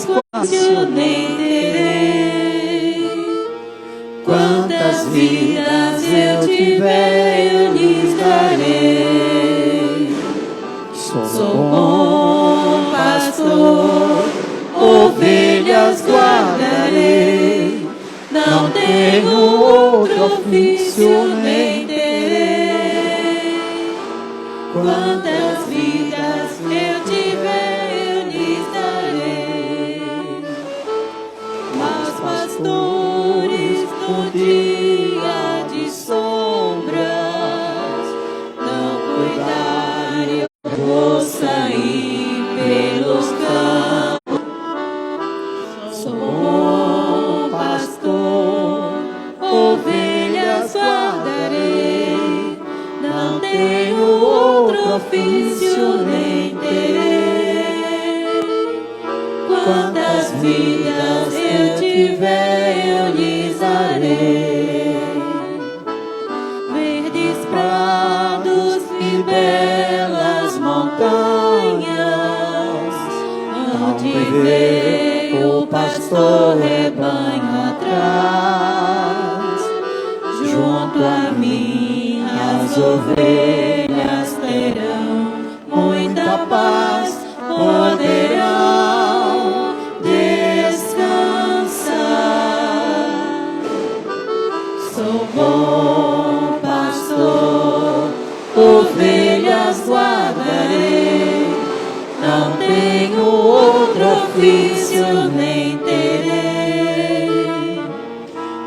vidas eu nem terei. Quantas vidas eu tiver, eu lhes darei. Sou bom pastor, ovelhas guardarei. Não tenho outro ofício nem terei. Quantas vidas eu tiver, eu lhes darei. Mas pastores no dia de sombras não cuidarem, eu vou sair pelos campos. Sou bom pastor, ovelhas guardarei. Não tenho outro ofício nem terei. Quantas vidas eu tiver, eu lhes darei. Verdes prados e belas montanhas, onde vê o pastor rebanho atrás. Junto a mim as ovelhas terão muita paz, poderão descansar. Sou bom pastor, ovelhas guardarei. Não tenho outro ofício nem terei.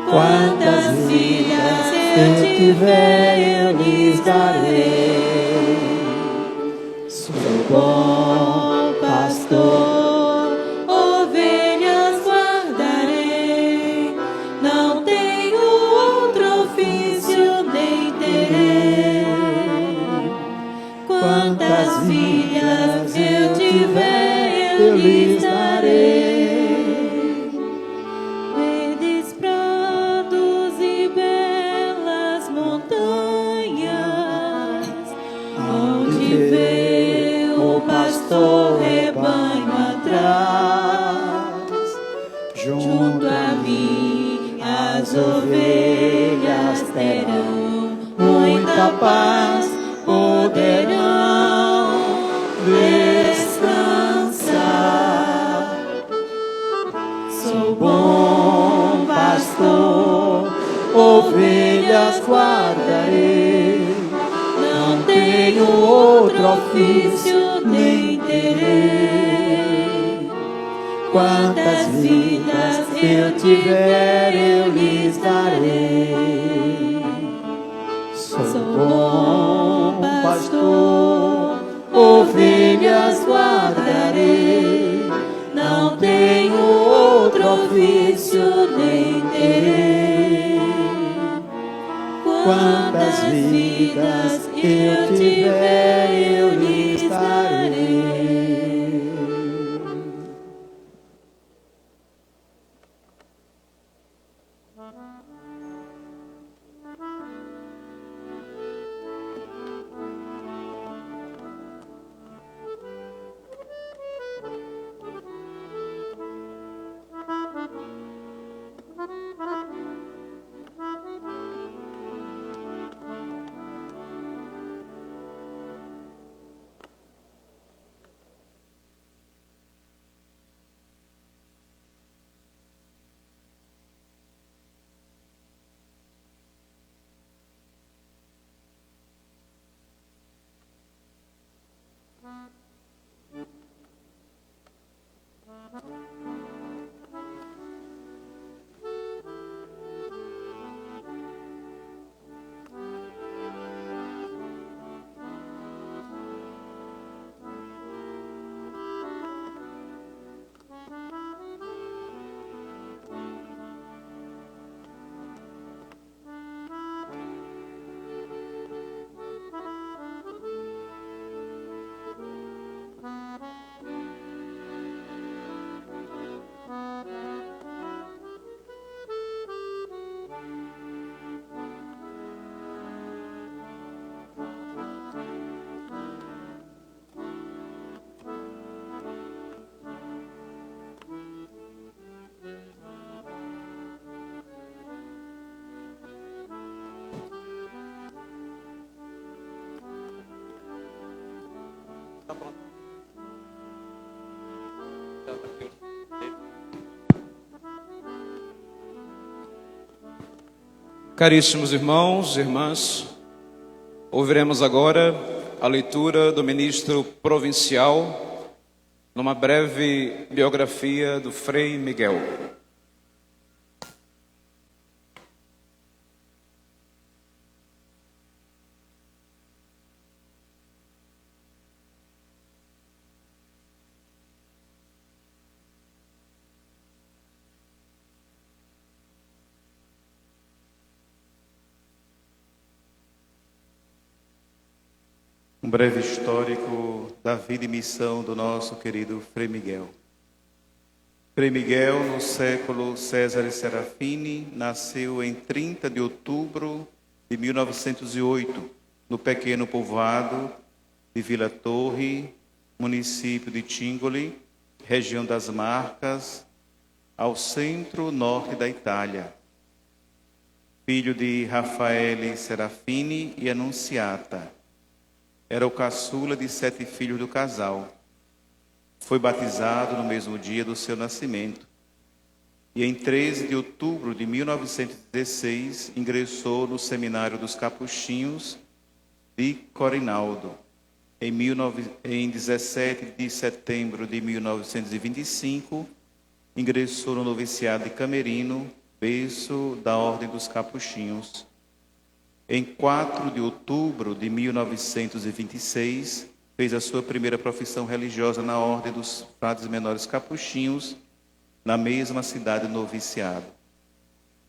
Quantas vidas eu tiver, eu lhes darei. Sou bom pastor, ovelhas guardarei. Não tenho outro ofício nem terei. Quantas vidas eu tiver, eu lhes darei. Verdes prados e belas montanhas, onde vê o pastor rebanho atrás. Junto a mim as ovelhas terão muita paz, poderão descansar. Sou bom pastor, ovelhas guardarei. Não tenho outro ofício nem terei. Quantas vidas eu tiver, eu lhes darei. Sou bom pastor, ovelhas guardarei. Não tenho outro ofício nem terei. Quantas vidas eu tiver, eu lhes darei. Caríssimos irmãos e irmãs, ouviremos agora a leitura do ministro provincial numa breve biografia do Frei Miguel. Um breve histórico da vida e missão do nosso querido Frei Miguel. Frei Miguel, no século César Serafini, nasceu em 30 de outubro de 1908, no pequeno povoado de Vila Torre, município de Tingoli, região das Marcas, ao centro-norte da Itália. Filho de Raffaele Serafini e Annunziata. Era o caçula de 7 filhos do casal. Foi batizado no mesmo dia do seu nascimento. E em 13 de outubro de 1916, ingressou no Seminário dos Capuchinhos de Corinaldo. Em 17 de setembro de 1925, ingressou no noviciado de Camerino, berço da Ordem dos Capuchinhos. Em 4 de outubro de 1926, fez a sua primeira profissão religiosa na Ordem dos Frades Menores Capuchinhos, na mesma cidade do noviciado.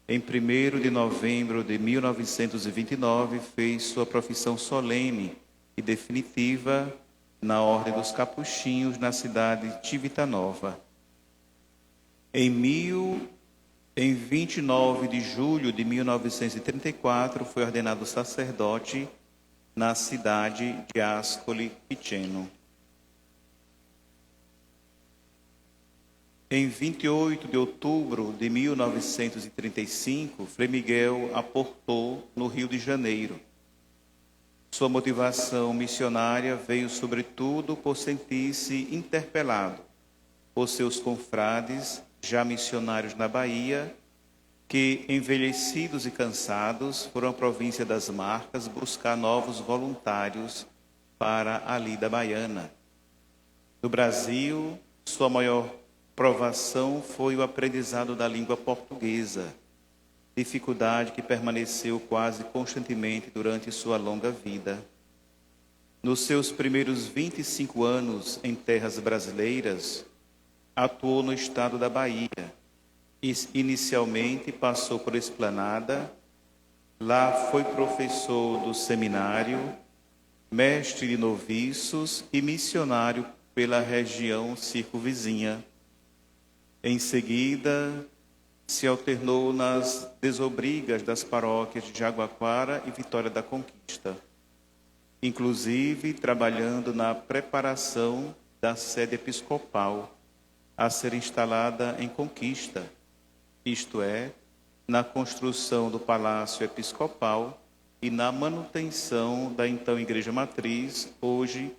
Em 1º de novembro de 1929, fez sua profissão solene e definitiva na Ordem dos Capuchinhos, na cidade de Civitanova. Em 29 de julho de 1934, foi ordenado sacerdote na cidade de Ascoli Piceno. Em 28 de outubro de 1935, Frei Miguel aportou no Rio de Janeiro. Sua motivação missionária veio sobretudo por sentir-se interpelado por seus confrades, já missionários na Bahia, que, envelhecidos e cansados, foram à província das Marcas buscar novos voluntários para a lida baiana. No Brasil, sua maior provação foi o aprendizado da língua portuguesa, dificuldade que permaneceu quase constantemente durante sua longa vida. Nos seus primeiros 25 anos em terras brasileiras, atuou no estado da Bahia. Inicialmente passou por Esplanada, lá foi professor do seminário, mestre de noviços e missionário pela região circunvizinha. Em seguida, se alternou nas desobrigas das paróquias de Jaguaquara e Vitória da Conquista, inclusive trabalhando na preparação da sede episcopal a ser instalada em Conquista, isto é, na construção do Palácio Episcopal e na manutenção da então Igreja Matriz, hoje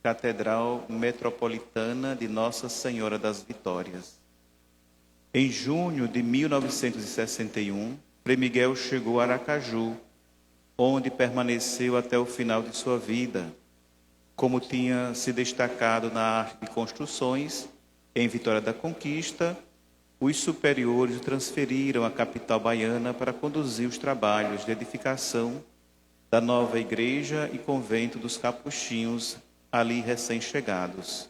Catedral Metropolitana de Nossa Senhora das Vitórias. Em junho de 1961, Frei Miguel chegou a Aracaju, onde permaneceu até o final de sua vida. Como tinha se destacado na arte de construções, em Vitória da Conquista, os superiores o transferiram à capital baiana para conduzir os trabalhos de edificação da nova igreja e convento dos Capuchinhos, ali recém-chegados.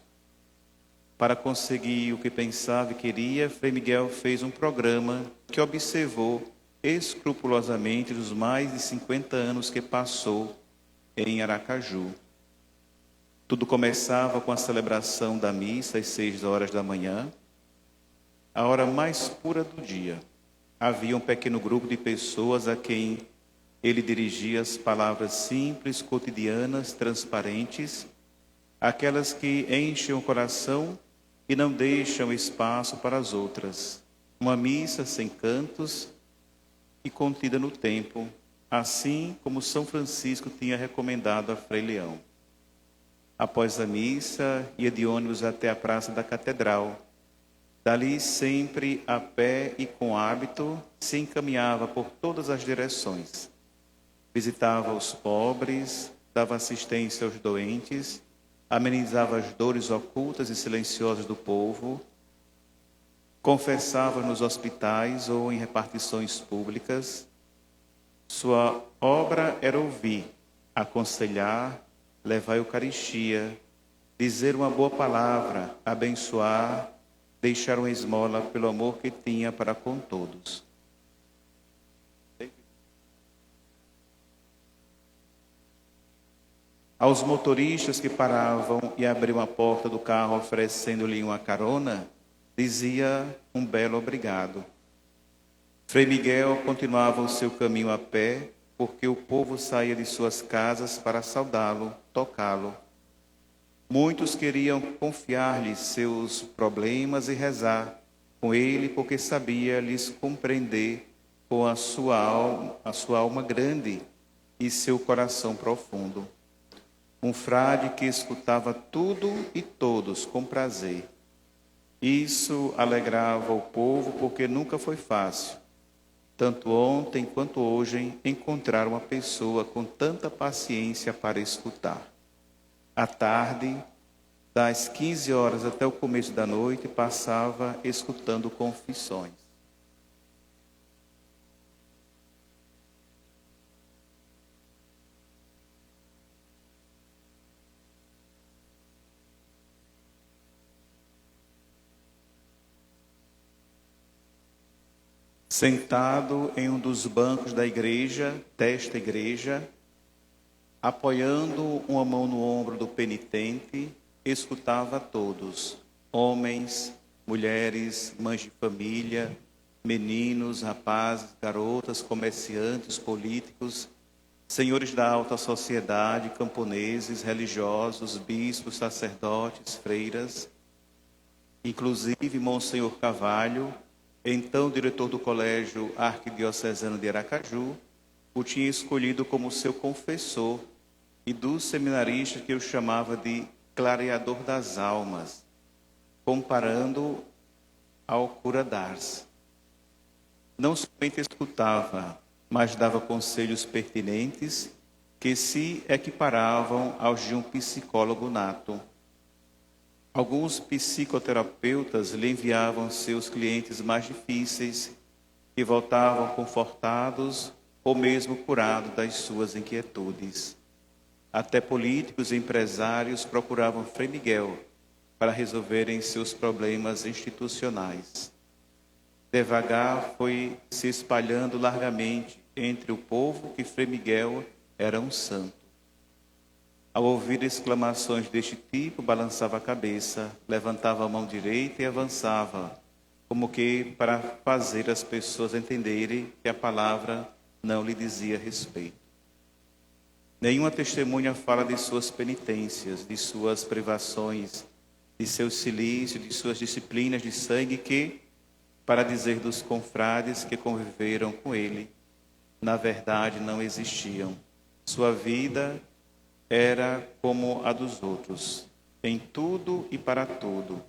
Para conseguir o que pensava e queria, Frei Miguel fez um programa que observou escrupulosamente os mais de 50 anos que passou em Aracaju. Tudo começava com a celebração da missa às 6 horas da manhã, a hora mais pura do dia. Havia um pequeno grupo de pessoas a quem ele dirigia as palavras simples, cotidianas, transparentes, aquelas que enchem o coração e não deixam espaço para as outras. Uma missa sem cantos e contida no tempo, assim como São Francisco tinha recomendado a Frei Leão. Após a missa, ia de ônibus até a Praça da Catedral. Dali, sempre a pé e com hábito, se encaminhava por todas as direções. Visitava os pobres, dava assistência aos doentes, amenizava as dores ocultas e silenciosas do povo, confessava nos hospitais ou em repartições públicas. Sua obra era ouvir, aconselhar, levar a Eucaristia, dizer uma boa palavra, abençoar, deixar uma esmola pelo amor que tinha para com todos. Aos motoristas que paravam e abriam a porta do carro oferecendo-lhe uma carona, dizia um belo obrigado. Frei Miguel continuava o seu caminho a pé, porque o povo saía de suas casas para saudá-lo, tocá-lo. Muitos queriam confiar-lhe seus problemas e rezar com ele, porque sabia lhes compreender com a sua alma grande e seu coração profundo. Um frade que escutava tudo e todos com prazer. Isso alegrava o povo, porque nunca foi fácil, tanto ontem quanto hoje, encontrar uma pessoa com tanta paciência para escutar. À tarde, das 15 horas até o começo da noite, passava escutando confissões. Sentado em um dos bancos desta igreja, apoiando uma mão no ombro do penitente, escutava a todos, homens, mulheres, mães de família, meninos, rapazes, garotas, comerciantes, políticos, senhores da alta sociedade, camponeses, religiosos, bispos, sacerdotes, freiras, inclusive Monsenhor Carvalho, então diretor do Colégio Arquidiocesano de Aracaju, o tinha escolhido como seu confessor, e dos seminaristas que o chamava de clareador das almas, comparando ao cura d'Ars. Não somente escutava, mas dava conselhos pertinentes que se equiparavam aos de um psicólogo nato. Alguns psicoterapeutas lhe enviavam seus clientes mais difíceis, que voltavam confortados ou mesmo curados das suas inquietudes. Até políticos e empresários procuravam Frei Miguel para resolverem seus problemas institucionais. Devagar foi se espalhando largamente entre o povo que Frei Miguel era um santo. Ao ouvir exclamações deste tipo, balançava a cabeça, levantava a mão direita e avançava, como que para fazer as pessoas entenderem que a palavra não lhe dizia respeito. Nenhuma testemunha fala de suas penitências, de suas privações, de seus silícios, de suas disciplinas de sangue que, para dizer dos confrades que conviveram com ele, na verdade não existiam. Sua vida era como a dos outros, em tudo e para tudo,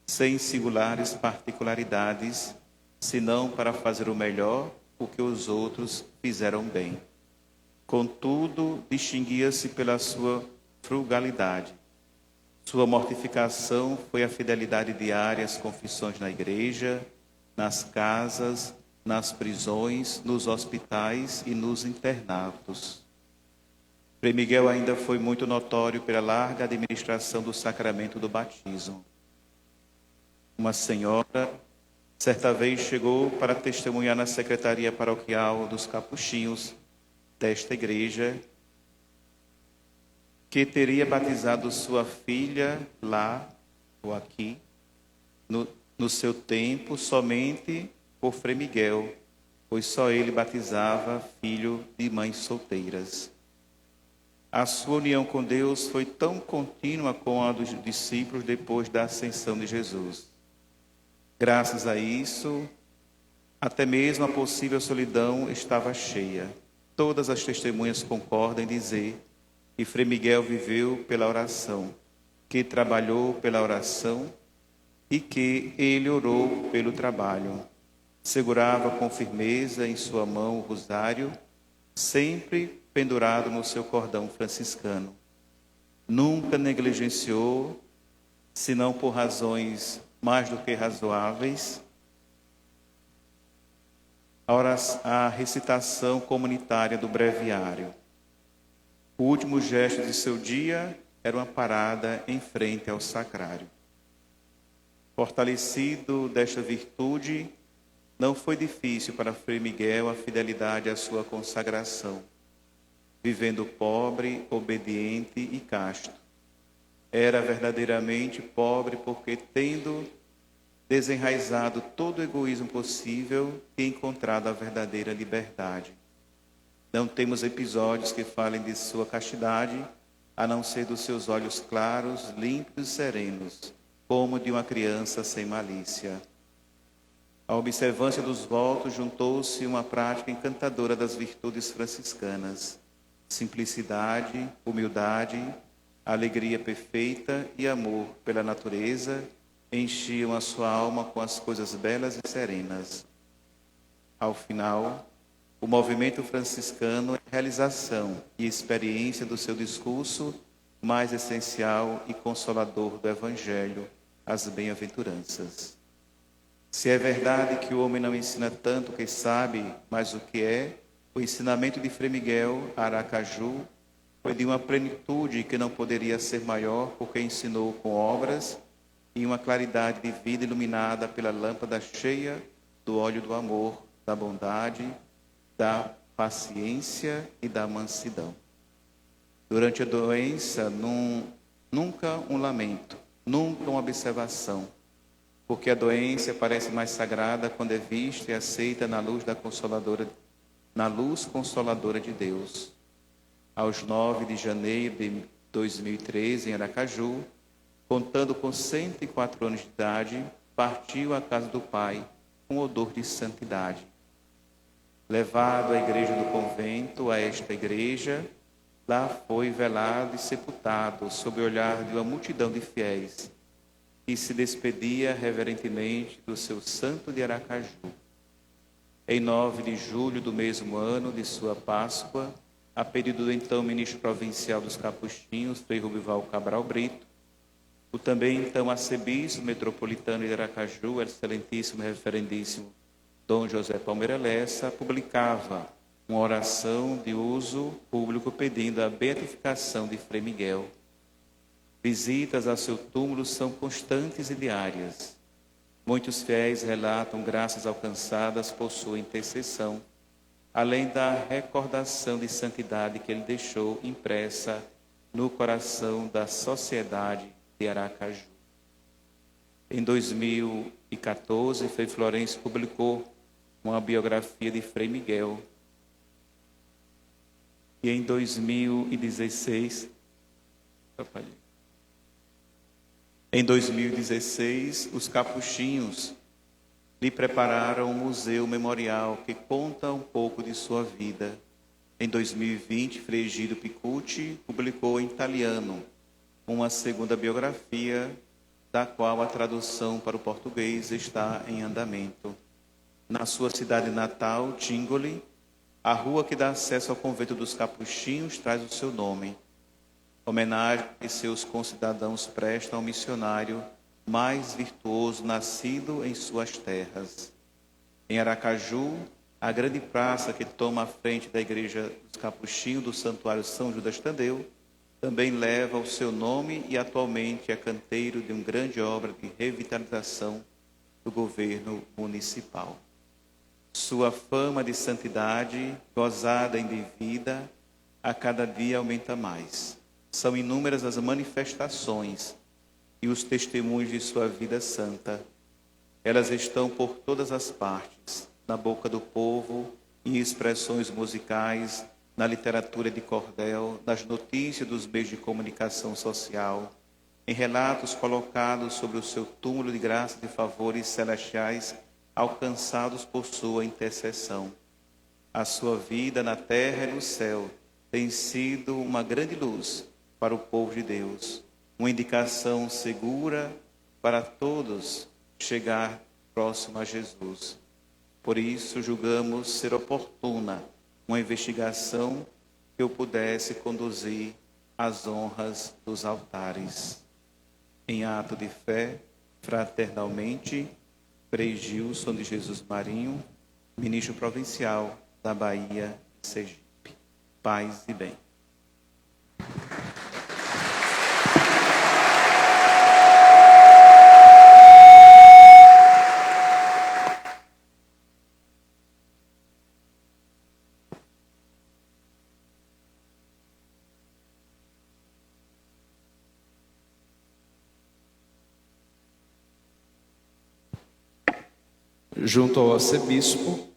sem singulares particularidades, senão para fazer o melhor o que os outros fizeram bem. Contudo, distinguia-se pela sua frugalidade. Sua mortificação foi a fidelidade diária às confissões na igreja, nas casas, nas prisões, nos hospitais e nos internatos. Frei Miguel ainda foi muito notório pela larga administração do sacramento do batismo. Uma senhora, certa vez, chegou para testemunhar na secretaria paroquial dos capuchinhos desta igreja, que teria batizado sua filha lá ou aqui, no seu tempo, somente por Frei Miguel, pois só ele batizava filho de mães solteiras. A sua união com Deus foi tão contínua como a dos discípulos depois da ascensão de Jesus. Graças a isso, até mesmo a possível solidão estava cheia. Todas as testemunhas concordam em dizer E Frei Miguel viveu pela oração, que trabalhou pela oração e que ele orou pelo trabalho. Segurava com firmeza em sua mão o rosário, sempre pendurado no seu cordão franciscano. Nunca negligenciou, senão por razões mais do que razoáveis, a recitação comunitária do breviário. O último gesto de seu dia era uma parada em frente ao sacrário. Fortalecido desta virtude, não foi difícil para Frei Miguel a fidelidade à sua consagração, vivendo pobre, obediente e casto. Era verdadeiramente pobre porque, tendo desenraizado todo o egoísmo possível, tinha encontrado a verdadeira liberdade. Não temos episódios que falem de sua castidade, a não ser dos seus olhos claros, límpidos e serenos, como de uma criança sem malícia. À observância dos votos juntou-se uma prática encantadora das virtudes franciscanas: simplicidade, humildade, alegria perfeita e amor pela natureza enchiam a sua alma com as coisas belas e serenas. Ao final, o movimento franciscano é a realização e experiência do seu discurso mais essencial e consolador do Evangelho, as bem-aventuranças. Se é verdade que o homem não ensina tanto o que sabe, mas o que é, o ensinamento de Frei Miguel a Aracaju foi de uma plenitude que não poderia ser maior, porque ensinou com obras e uma claridade de vida iluminada pela lâmpada cheia do óleo do amor, da bondade, da paciência e da mansidão. Durante a doença, nunca um lamento, nunca uma observação, porque a doença parece mais sagrada quando é vista e aceita na luz consoladora de Deus. Aos 9 de janeiro de 2013, em Aracaju, contando com 104 anos de idade, partiu à casa do Pai com odor de santidade. Levado à igreja do convento, a esta igreja, lá foi velado e sepultado sob o olhar de uma multidão de fiéis, que se despedia reverentemente do seu santo de Aracaju. Em 9 de julho do mesmo ano de sua Páscoa, a pedido do então ministro provincial dos Capuchinhos, Frei Rubival Cabral Brito, o também então arcebispo metropolitano de Aracaju, excelentíssimo e reverendíssimo Dom José Palmeira Lessa, publicava uma oração de uso público pedindo a beatificação de Frei Miguel. Visitas a seu túmulo são constantes e diárias. Muitos fiéis relatam graças alcançadas por sua intercessão, além da recordação de santidade que ele deixou impressa no coração da sociedade de Aracaju. Em 2014, Frei Florencio publicou uma biografia de Frei Miguel. E em 2016, os capuchinhos lhe prepararam um museu memorial que conta um pouco de sua vida. Em 2020, Frei Egídio Picucci publicou em italiano uma segunda biografia, da qual a tradução para o português está em andamento. Na sua cidade natal, Tingoli, a rua que dá acesso ao convento dos Capuchinhos traz o seu nome. Homenagem que seus concidadãos prestam ao missionário mais virtuoso nascido em suas terras. Em Aracaju, a grande praça que toma a frente da igreja dos Capuchinhos do Santuário São Judas Tadeu também leva o seu nome e atualmente é canteiro de uma grande obra de revitalização do governo municipal. Sua fama de santidade, gozada em vida, a cada dia aumenta mais. São inúmeras as manifestações e os testemunhos de sua vida santa. Elas estão por todas as partes, na boca do povo, em expressões musicais, na literatura de cordel, nas notícias dos meios de comunicação social, em relatos colocados sobre o seu túmulo de graça e favores celestiais alcançados por sua intercessão. A sua vida na terra e no céu tem sido uma grande luz para o povo de Deus, uma indicação segura para todos chegar próximo a Jesus. Por isso, julgamos ser oportuna uma investigação que eu pudesse conduzir às honras dos altares. Em ato de fé, fraternalmente, Frei Gilson de Jesus Marinho, ministro provincial da Bahia e Sergipe. Paz e bem. Junto ao arcebispo,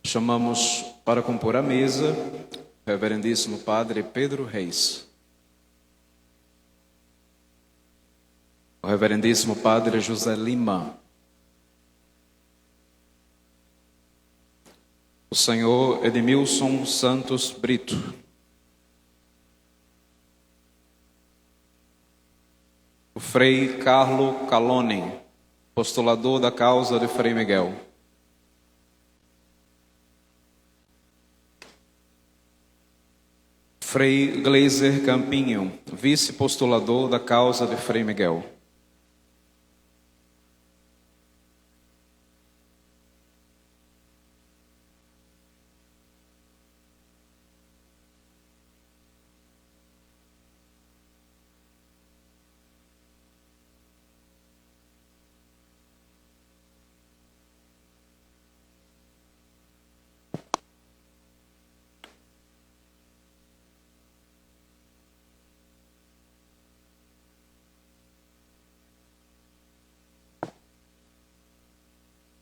chamamos para compor a mesa o reverendíssimo padre Pedro Reis, o reverendíssimo padre José Lima, o senhor Edmilson Santos Brito, o frei Carlo Calone, postulador da causa de Frei Miguel. Frei Gleiser Campinho, vice-postulador da causa de Frei Miguel.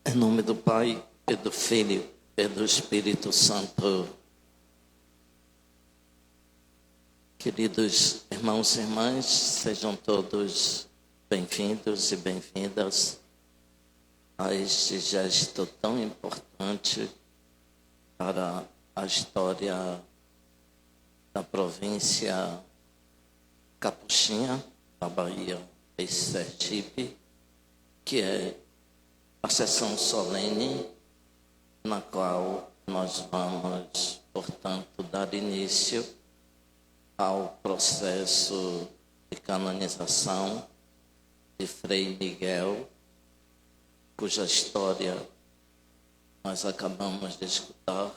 Em nome do Pai, e do Filho, e do Espírito Santo. Queridos irmãos e irmãs, sejam todos bem-vindos e bem-vindas a este gesto tão importante para a história da província Capuchinha, da Bahia e Sergipe, que é a sessão solene na qual nós vamos, portanto, dar início ao processo de canonização de Frei Miguel, cuja história nós acabamos de escutar,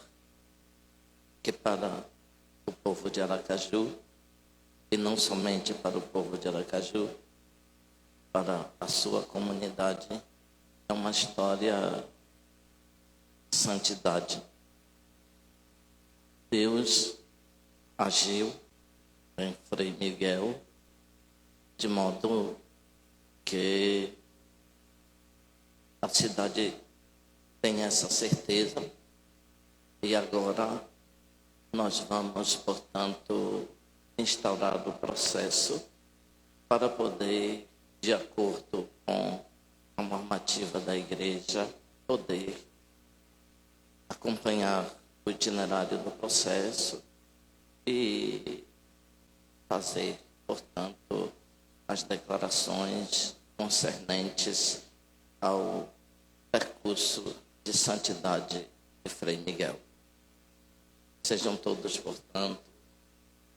que para o povo de Aracaju, e não somente para o povo de Aracaju, para a sua comunidade, é uma história de santidade. Deus agiu em Frei Miguel de modo que a cidade tem essa certeza, e agora nós vamos, portanto, instaurar o processo para poder, de acordo com a normativa da igreja, poder acompanhar o itinerário do processo e fazer, portanto, as declarações concernentes ao percurso de santidade de Frei Miguel. Sejam todos, portanto,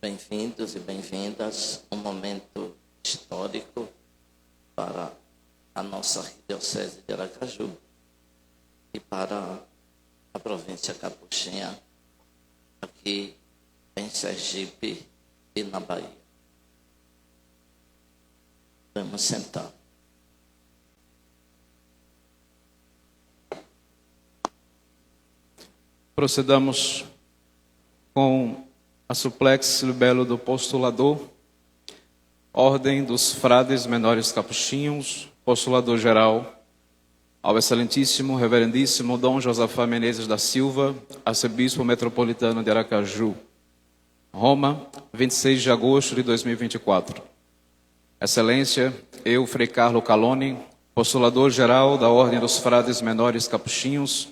bem-vindos e bem-vindas a um momento histórico para a nossa arquidiocese de Aracaju e para a província Capuchinha, aqui em Sergipe e na Bahia. Vamos sentar. Procedamos com a suplex libelo do postulador, Ordem dos Frades Menores Capuchinhos, postulador geral, ao excelentíssimo, reverendíssimo Dom Josafá Menezes da Silva, arcebispo metropolitano de Aracaju, Roma, 26 de agosto de 2024. Excelência, eu, Frei Carlo Calone, postulador geral da Ordem dos Frades Menores Capuchinhos,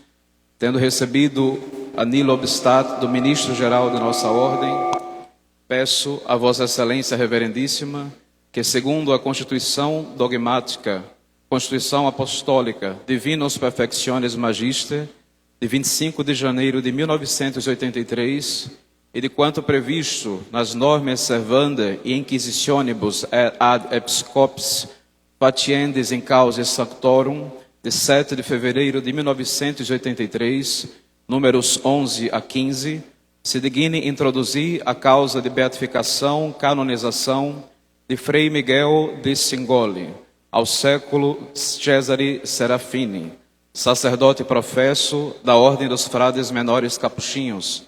tendo recebido Anilo Obstat, do Ministro-Geral de nossa Ordem, peço a Vossa Excelência Reverendíssima que, segundo a Constituição Dogmática, Constituição Apostólica Divinos Perfectiones Magister, de 25 de janeiro de 1983, e de quanto previsto nas normas servanda e inquisitionibus ad episcopis faciendis in causa sanctorum, de 7 de fevereiro de 1983, números 11 a 15, se digne introduzir a causa de beatificação, canonização de Frei Miguel de Singoli, ao século Cesare Serafini, sacerdote professo da Ordem dos Frades Menores Capuchinhos,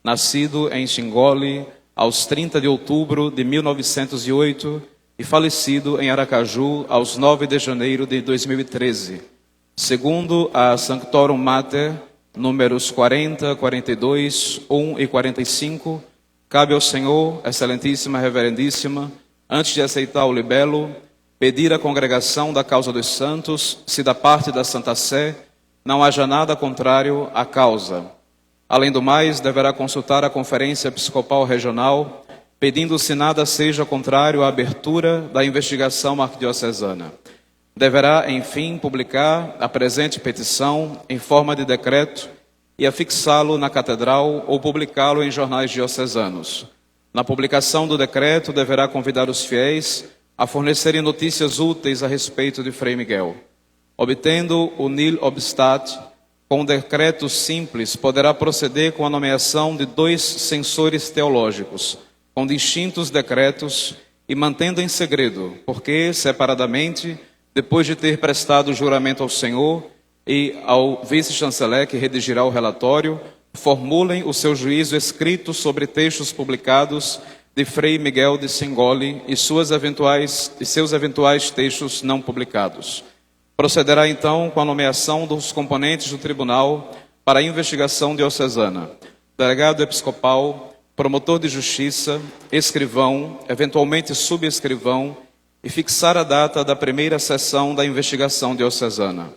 nascido em Singoli aos 30 de outubro de 1908 e falecido em Aracaju aos 9 de janeiro de 2013. Segundo a Sanctorum Mater, números 40, 42, 1 e 45, cabe ao Senhor, Excelentíssima Reverendíssima, antes de aceitar o libelo, pedir à congregação da causa dos santos, se da parte da Santa Sé não haja nada contrário à causa. Além do mais, deverá consultar a Conferência Episcopal Regional, pedindo se nada seja contrário à abertura da investigação arquidiocesana. Deverá, enfim, publicar a presente petição em forma de decreto e afixá-lo na catedral ou publicá-lo em jornais diocesanos. Na publicação do decreto, deverá convidar os fiéis a fornecerem notícias úteis a respeito de Frei Miguel. Obtendo o nil obstat, com um decreto simples, poderá proceder com a nomeação de 2 censores teológicos, com distintos decretos e mantendo em segredo, porque, separadamente, depois de ter prestado juramento ao Senhor e ao vice-chanceler que redigirá o relatório, formulem o seu juízo escrito sobre textos publicados de Frei Miguel de Singoli e seus eventuais textos não publicados. Procederá então com a nomeação dos componentes do tribunal para a investigação diocesana, delegado episcopal, promotor de justiça, escrivão, eventualmente subescrivão, e fixar a data da primeira sessão da investigação diocesana.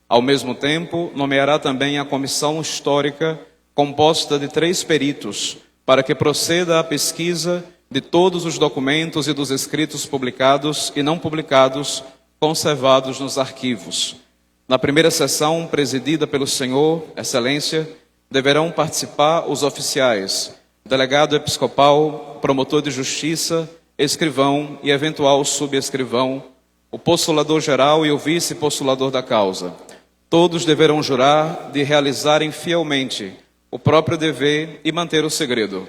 Ao mesmo tempo, nomeará também a comissão histórica, composta de 3 peritos, para que proceda à pesquisa de todos os documentos e dos escritos publicados e não publicados, conservados nos arquivos. Na primeira sessão, presidida pelo Senhor, Excelência, deverão participar os oficiais, delegado episcopal, promotor de justiça, escrivão e eventual subescrivão, o postulador geral e o vice-postulador da causa. Todos deverão jurar de realizarem fielmente o próprio dever e manter o segredo.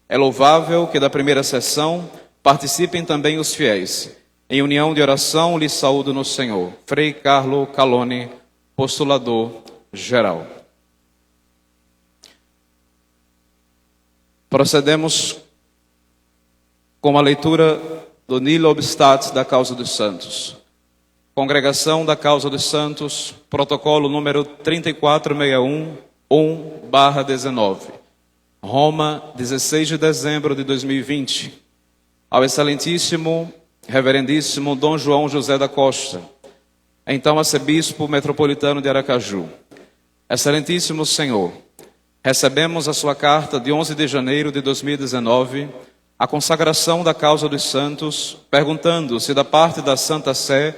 É louvável que da primeira sessão participem também os fiéis. Em união de oração, lhes saúdo no Senhor. Frei Carlo Calone, postulador geral. Procedemos com a leitura do nil obstat da causa dos santos. Congregação da causa dos santos, protocolo número 3461-1/19. Roma, 16 de dezembro de 2020. Ao excelentíssimo, reverendíssimo Dom João José da Costa, então arcebispo metropolitano de Aracaju. Excelentíssimo Senhor, recebemos a sua carta de 11 de janeiro de 2019, a consagração da causa dos santos, perguntando se da parte da Santa Sé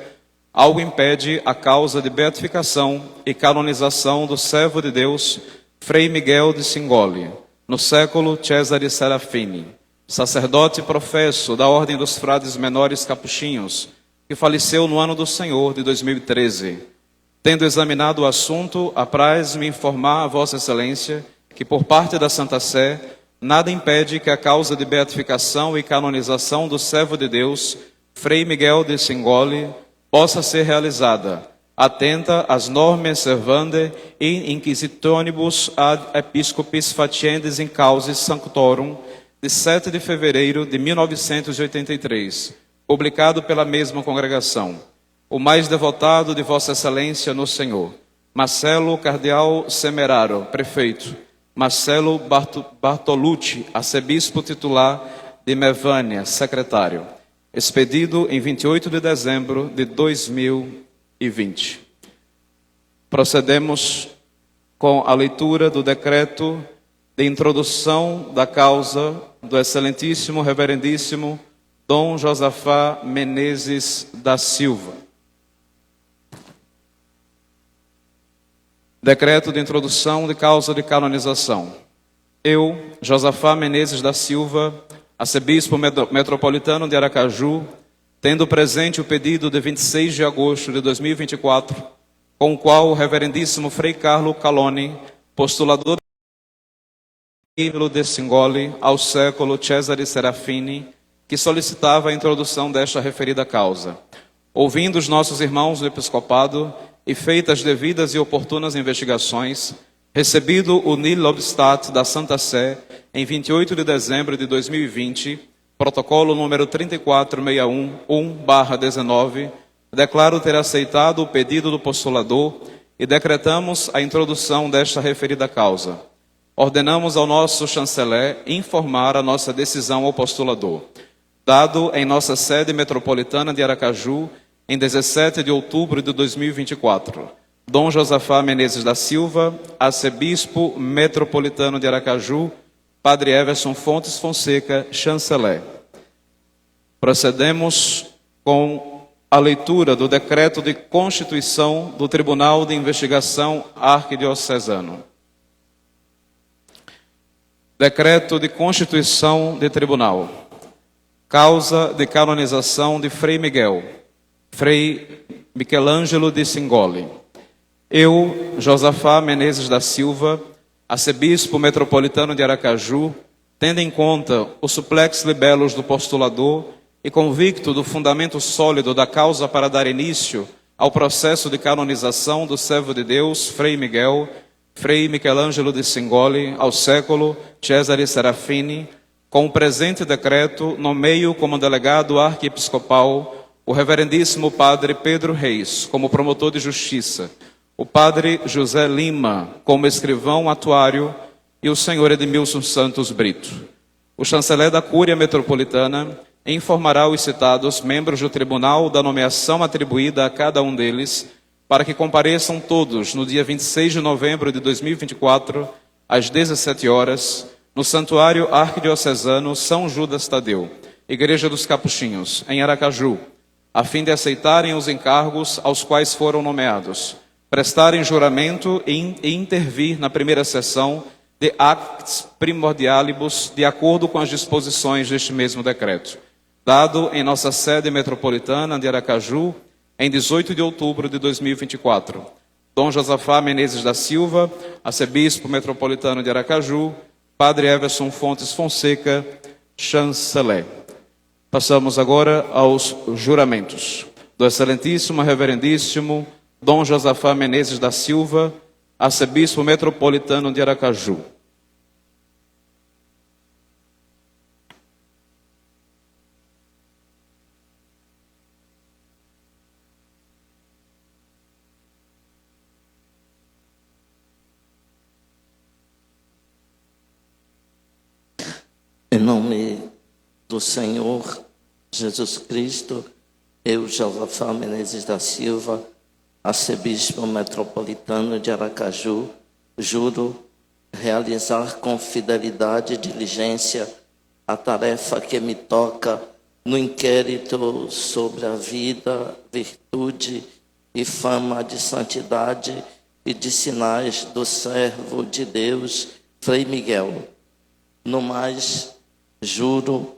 algo impede a causa de beatificação e canonização do servo de Deus, Frei Miguel de Singoli, no século Cesare Serafini, sacerdote professo da Ordem dos Frades Menores Capuchinhos, que faleceu no ano do Senhor de 2013. Tendo examinado o assunto, apraz-me informar a Vossa Excelência que, por parte da Santa Sé, nada impede que a causa de beatificação e canonização do servo de Deus, Frei Miguel de Singoli, possa ser realizada, atenta às normas servanda e inquisitionibus ad episcopis faciendis in causis sanctorum, de 7 de fevereiro de 1983, publicado pela mesma congregação. O mais devotado de Vossa Excelência no Senhor, Marcelo Cardeal Semeraro, prefeito, Marcelo Bartolucci, arcebispo titular de Mevânia, secretário. Expedido em 28 de dezembro de 2020. Procedemos com a leitura do decreto de introdução da causa do excelentíssimo reverendíssimo Dom Josafá Menezes da Silva. Decreto de introdução de causa de canonização. Eu, Josafá Menezes da Silva, arcebispo metropolitano de Aracaju, tendo presente o pedido de 26 de agosto de 2024, com o qual o reverendíssimo Frei Carlo Caloni, postulador de Singoli, ao século Cesare Serafini, que solicitava a introdução desta referida causa. Ouvindo os nossos irmãos do episcopado e feitas devidas e oportunas investigações, recebido o nil obstat da Santa Sé em 28 de dezembro de 2020, protocolo número 3461-1/19, declaro ter aceitado o pedido do postulador e decretamos a introdução desta referida causa. Ordenamos ao nosso chanceler informar a nossa decisão ao postulador. Dado em nossa sede metropolitana de Aracaju, em 17 de outubro de 2024, Dom Josafá Menezes da Silva, arcebispo metropolitano de Aracaju, Padre Everson Fontes Fonseca, chanceler. Procedemos com a leitura do decreto de constituição do Tribunal de Investigação Arquidiocesano. Decreto de constituição de tribunal. Causa de canonização de Frei Miguel, Frei Michelangelo de Singoli. Eu, Josafá Menezes da Silva, arcebispo metropolitano de Aracaju, tendo em conta o suplex libellos do postulador e convicto do fundamento sólido da causa para dar início ao processo de canonização do servo de Deus, Frei Miguel, Frei Michelangelo de Singoli, ao século Cesare Serafini, com o presente decreto, nomeio como delegado arquiepiscopal o reverendíssimo Padre Pedro Reis, como promotor de justiça, o Padre José Lima, como escrivão atuário, e o senhor Edmilson Santos Brito. O chanceler da Cúria Metropolitana informará os citados membros do tribunal da nomeação atribuída a cada um deles, para que compareçam todos no dia 26 de novembro de 2024, às 17 horas, no Santuário Arquidiocesano São Judas Tadeu, Igreja dos Capuchinhos, em Aracaju, a fim de aceitarem os encargos aos quais foram nomeados, prestarem juramento e intervir na primeira sessão de acts primordialibus, de acordo com as disposições deste mesmo decreto, dado em nossa sede metropolitana de Aracaju, em 18 de outubro de 2024. Dom Josafá Menezes da Silva, arcebispo metropolitano de Aracaju, Padre Everson Fontes Fonseca, chanceler. Passamos agora aos juramentos. Do excelentíssimo reverendíssimo Dom Josafá Menezes da Silva, arcebispo metropolitano de Aracaju. Em nome do Senhor Jesus Cristo, eu, Josafá Menezes da Silva, arcebispo metropolitano de Aracaju, juro realizar com fidelidade e diligência a tarefa que me toca no inquérito sobre a vida, virtude e fama de santidade e de sinais do servo de Deus, Frei Miguel. No mais, juro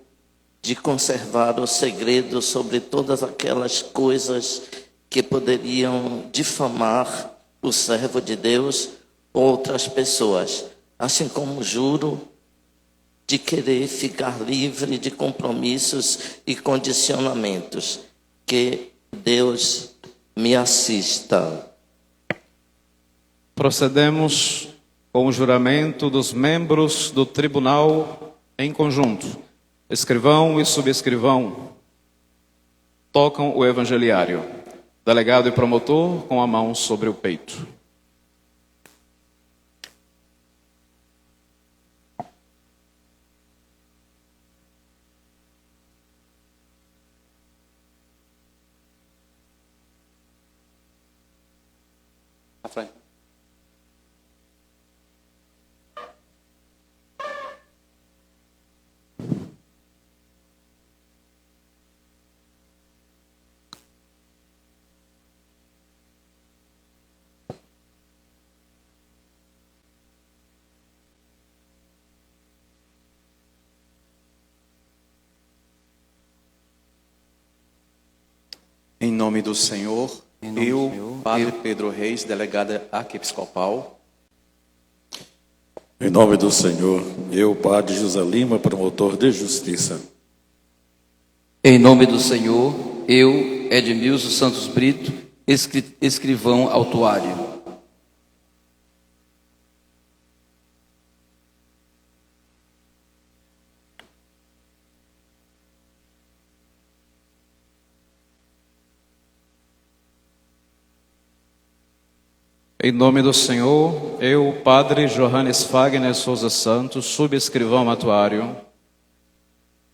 de conservar o segredo sobre todas aquelas coisas que poderiam difamar o servo de Deus ou outras pessoas, assim como juro de querer ficar livre de compromissos e condicionamentos. Que Deus me assista. Procedemos com o juramento dos membros do tribunal em conjunto. Escrivão e subescrivão tocam o evangeliário. Delegado e promotor com a mão sobre o peito. À frente. Em nome do Senhor, eu, Padre Pedro Reis, delegado arquiepiscopal. Em nome do Senhor, eu, Padre José Lima, promotor de justiça. Em nome do Senhor, eu, Edmilson Santos Brito, escrivão autuário. Em nome do Senhor, eu, Padre Johannes Fagner Souza Santos, subescrivão atuário.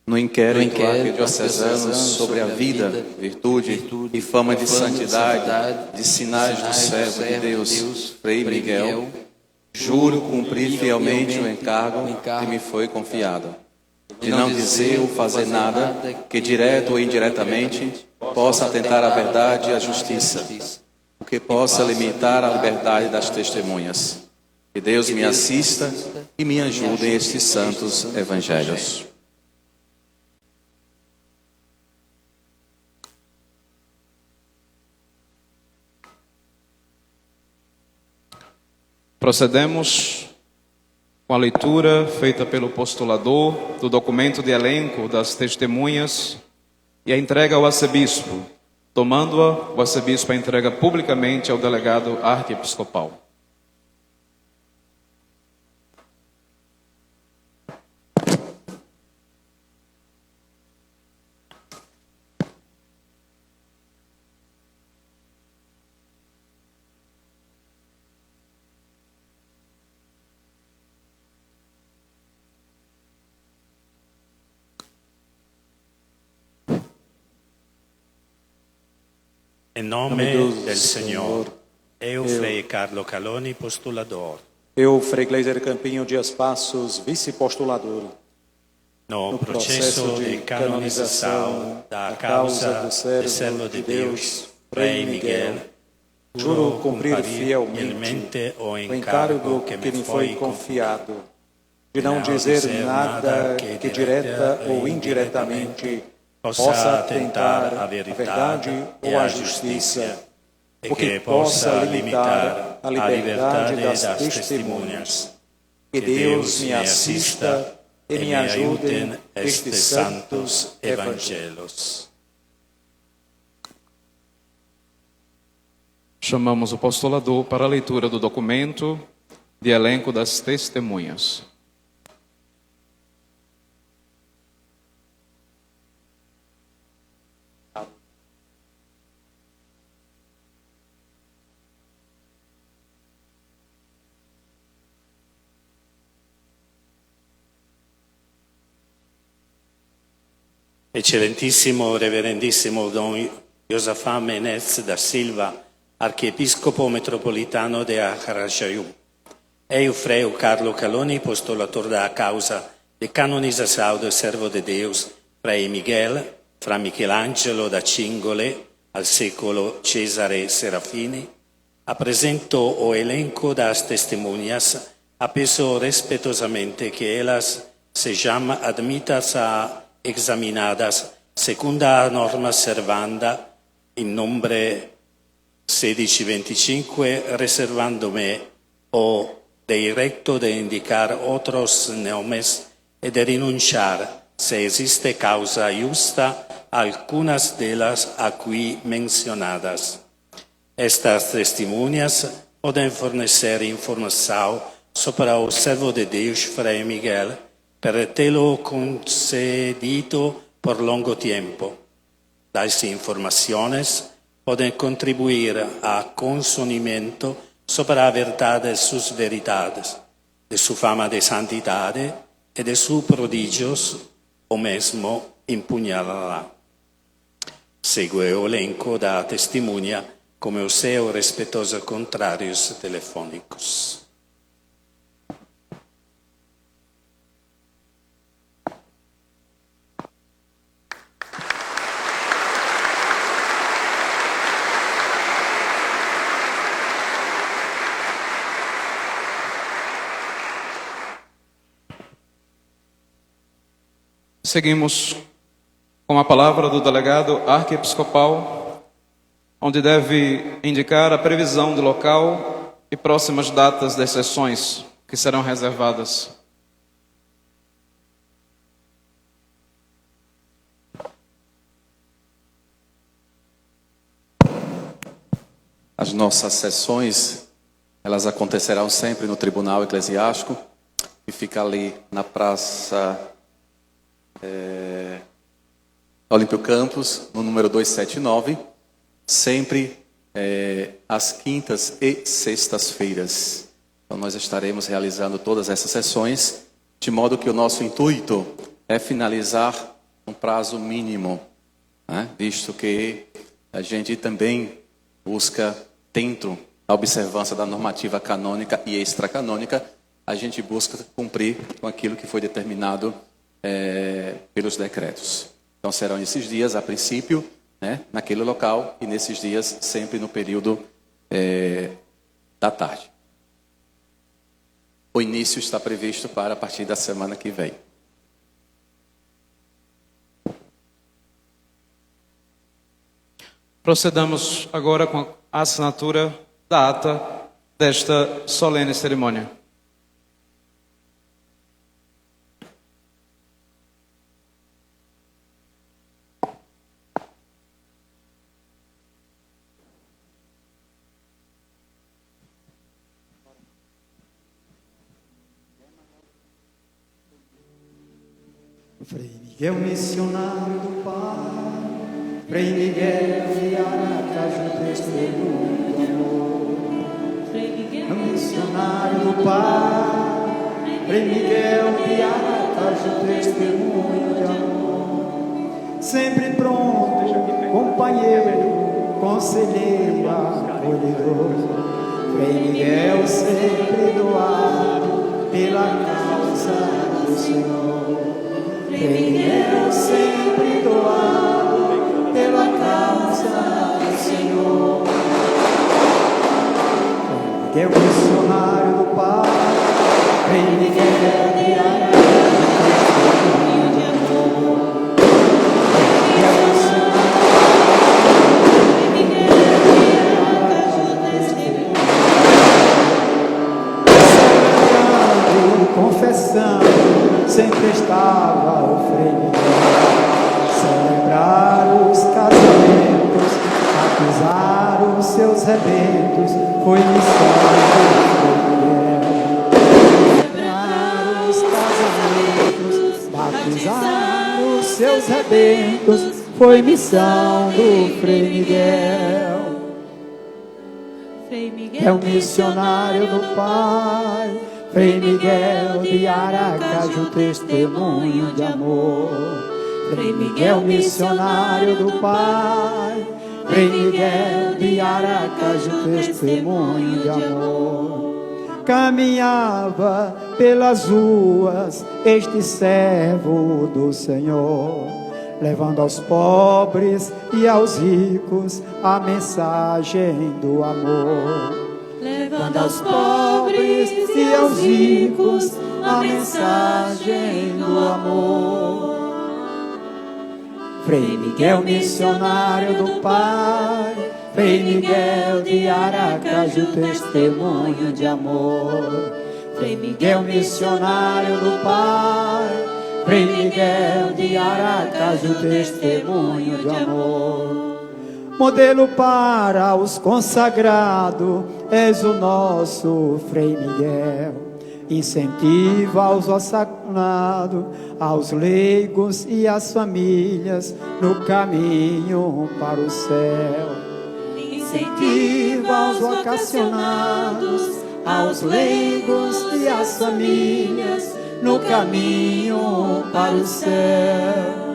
No inquérito arquidiocesano sobre a vida, virtude e fama de santidade de sinais do servo de Deus, Frei Miguel, juro cumprir fielmente o encargo que me foi confiado, de não dizer ou fazer nada que, direto ou indiretamente, possa atentar à verdade e à justiça, o que possa limitar a liberdade das testemunhas. Que Deus me assista e me ajude em estes santos evangelhos. Procedemos com a leitura feita pelo postulador do documento de elenco das testemunhas e a entrega ao arcebispo. Tomando-a, o arcebispo a entrega publicamente ao delegado arquiepiscopal. Em nome del Senhor, eu, Frei Carlo Caloni, postulador. Eu, Frei Gleiser Campinho Dias Passos, vice-postulador. No processo de canonização da causa do servo de Deus, Frei Miguel, juro cumprir fielmente o encargo que me foi confiado, de não dizer nada que direta ou indiretamente possa atentar à verdade ou à justiça, o que possa limitar a liberdade das testemunhas. Que Deus me assista e me ajude nestes santos evangelhos. Chamamos o postulador para a leitura do documento de elenco das testemunhas. Eccellentissimo, reverendissimo Don Josafá Menezes da Silva, archiepiscopo metropolitano de Aracaju. Eu, Frei Carlo Caloni, postulador da causa de canonização do servo de Deus, Frei Miguel, fra Michelangelo da Cingole, al secolo Cesare Serafini, apresento o elenco das testemunhas, apeso respetuosamente que elas sejam admitas a examinadas secondo a norma servanda in nombre 1625, reservándome o derecho de indicar otros nomes e de renunciar, se existe causa justa, a algunas de las aquí mencionadas. Estas testemunhas podem fornecer informação sobre o servo de Deus, Frei Miguel, per tê-lo concedido por longo tempo. Tais informações podem contribuir a conhecimento sobre a verdade de suas verdades, de sua fama de santidade e de seus prodígios, ou mesmo empunhá-la. Segue o elenco da testemunha como os seus respeitosos contrários telefônicos. Seguimos com a palavra do delegado arquiepiscopal onde deve indicar a previsão de local e próximas datas das sessões que serão reservadas. As nossas sessões, elas acontecerão sempre no Tribunal Eclesiástico, que fica ali na Praça Olímpio Campos, no número 279, sempre às quintas e sextas-feiras. Então nós estaremos realizando todas essas sessões, de modo que o nosso intuito é finalizar um prazo mínimo, né? Visto que a gente também busca, dentro da observância da normativa canônica e extracanônica, a gente busca cumprir com aquilo que foi determinado pelos decretos. Então serão esses dias, a princípio, né, naquele local, e nesses dias sempre no período da tarde. O início está previsto para a partir da semana que vem. Procedamos agora com a assinatura da ata desta solene cerimônia. Frei Miguel, missionário do Pai, Frei Miguel de Aracaju, testemunho do amor. Frei Miguel, missionário do Pai, Frei Miguel de Aracaju, testemunho de amor. Sempre pronto, companheiro, conselheiro, acolhedor. Frei Miguel, sempre doado pela causa do Senhor. Frei Miguel, sempre doado pela causa do Senhor. Frei Miguel, missionário do Pai, Frei Miguel de Aracaju, testemunho de amor. Frei Miguel, missionário, celebrando, confessando, sempre estava o Frei Miguel. Celebrar os casamentos, batizar os seus rebentos, foi missão do Frei Miguel. Celebrar os casamentos, batizar os seus rebentos, foi missão do Frei Miguel. Frei Miguel, missionário do Pai, Frei Miguel de Aracaju, testemunho de amor. Frei Miguel, missionário do Pai, Frei Miguel de Aracaju, testemunho de amor. Caminhava pelas ruas este servo do Senhor, levando aos pobres e aos ricos a mensagem do amor. Levando aos pobres e aos ricos a mensagem do amor. Frei Miguel, missionário do Pai, Frei Miguel de Aracaju, testemunho de amor. Frei Miguel, missionário do Pai, Frei Miguel de Aracaju, testemunho de amor. Modelo para os consagrados, és o nosso Frei Miguel. Incentiva aos assassinados, aos leigos e às famílias no caminho para o céu. Incentiva aos vocacionados, aos leigos e às famílias no caminho para o céu.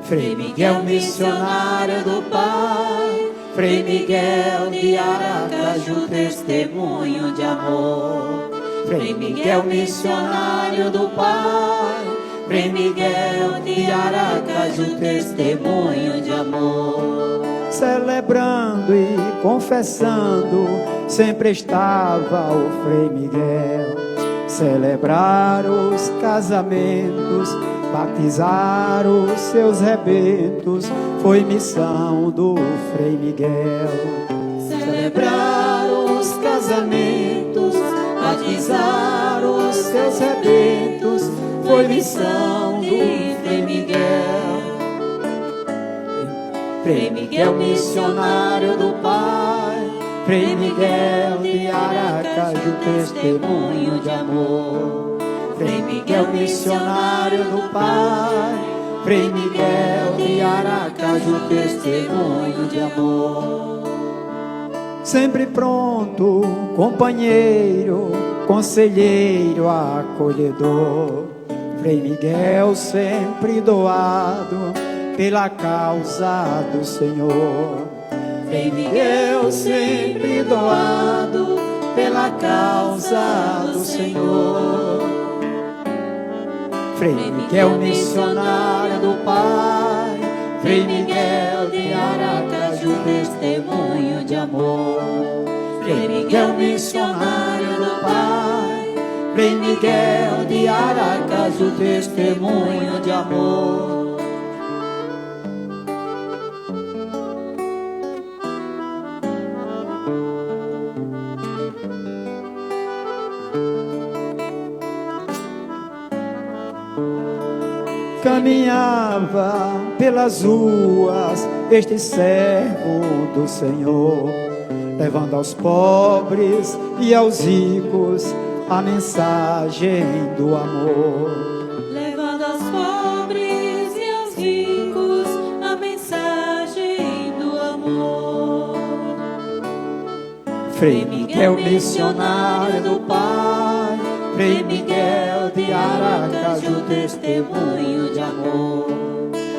Frei Miguel, missionário do Pai, Frei Miguel de Aracaju, testemunho de amor. Frei Miguel, missionário do Pai, Frei Miguel de Aracaju, testemunho de amor. Celebrando e confessando, sempre estava o Frei Miguel. Celebrar os casamentos, batizar os seus rebentos foi missão do Frei Miguel. Celebrar os casamentos, batizar os seus rebentos foi missão do Frei Miguel. Frei Miguel, missionário do Pai, Frei Miguel de Aracaju, testemunho de amor. Frei Miguel, missionário do Pai, Frei Miguel de Aracaju, testemunho de amor. Sempre pronto, companheiro, conselheiro, acolhedor. Frei Miguel sempre doado pela causa do Senhor. Frei Miguel sempre doado pela causa do Senhor. Frei Miguel, missionário do Pai, Frei Miguel de Aracaju, testemunho de amor. Frei Miguel, missionário do Pai, Frei Miguel de Aracaju, testemunho de amor. Caminhava pelas ruas este servo do Senhor, levando aos pobres e aos ricos a mensagem do amor. Levando aos pobres e aos ricos a mensagem do amor. Frei Miguel, missionário do Pai, Frei Miguel de Aracaju, testemunho de amor.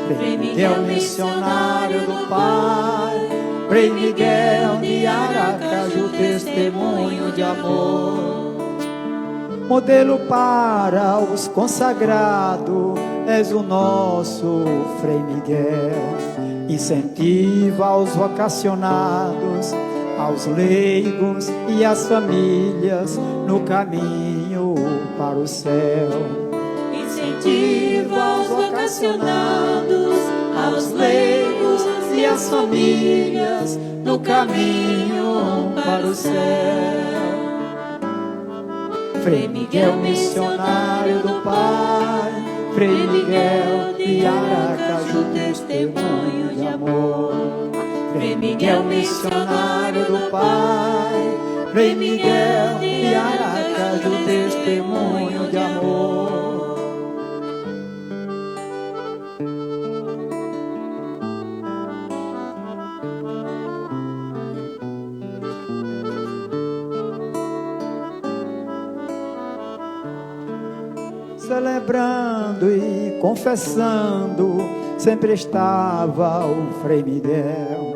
Frei Miguel, missionário do Pai, Frei Miguel de Aracaju, testemunho de amor. Modelo para os consagrados, és o nosso Frei Miguel. Incentiva aos vocacionados, aos leigos e às famílias no caminho para o céu. Incentiva aos vocacionados, aos leigos e às famílias no caminho para o céu. Frei Miguel, missionário do Pai, Frei Miguel de Aracaju, testemunho de amor. Frei Miguel, missionário do Pai, Frei Miguel de Aracaju, testemunho de amor. Celebrando e confessando, sempre estava o Frei Miguel.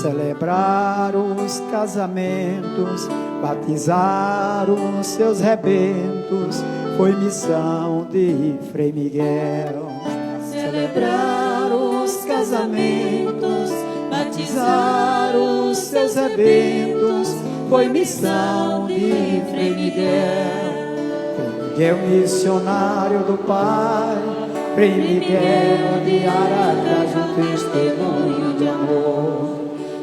Celebrar os casamentos, batizar os seus rebentos, foi missão de Frei Miguel. Celebrar os casamentos, batizar os seus rebentos, foi missão de Frei Miguel. Frei Miguel, missionário do Pai, Frei Miguel de Aracaju, testemunho de amor.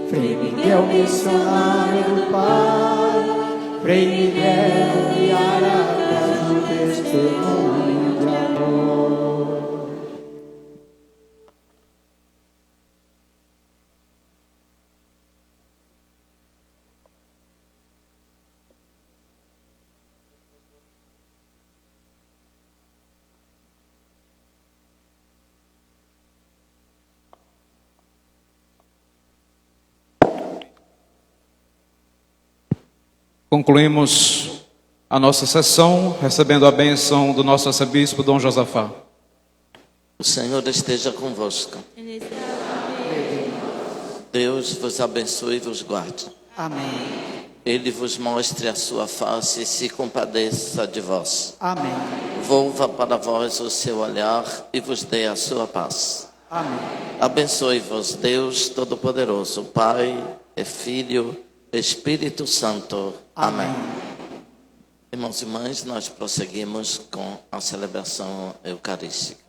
Frei Miguel, missionário do Pai, Frei Miguel de Aracaju, testemunho de amor. Concluímos a nossa sessão recebendo a bênção do nosso arcebispo Dom Josafá. O Senhor esteja convosco. Deus vos abençoe e vos guarde. Amém. Ele vos mostre a sua face e se compadeça de vós. Amém. Volva para vós o seu olhar e vos dê a sua paz. Amém. Abençoe-vos Deus Todo-Poderoso, Pai, e Filho, Espírito Santo. Amém. Irmãos e irmãs, nós prosseguimos com a celebração eucarística.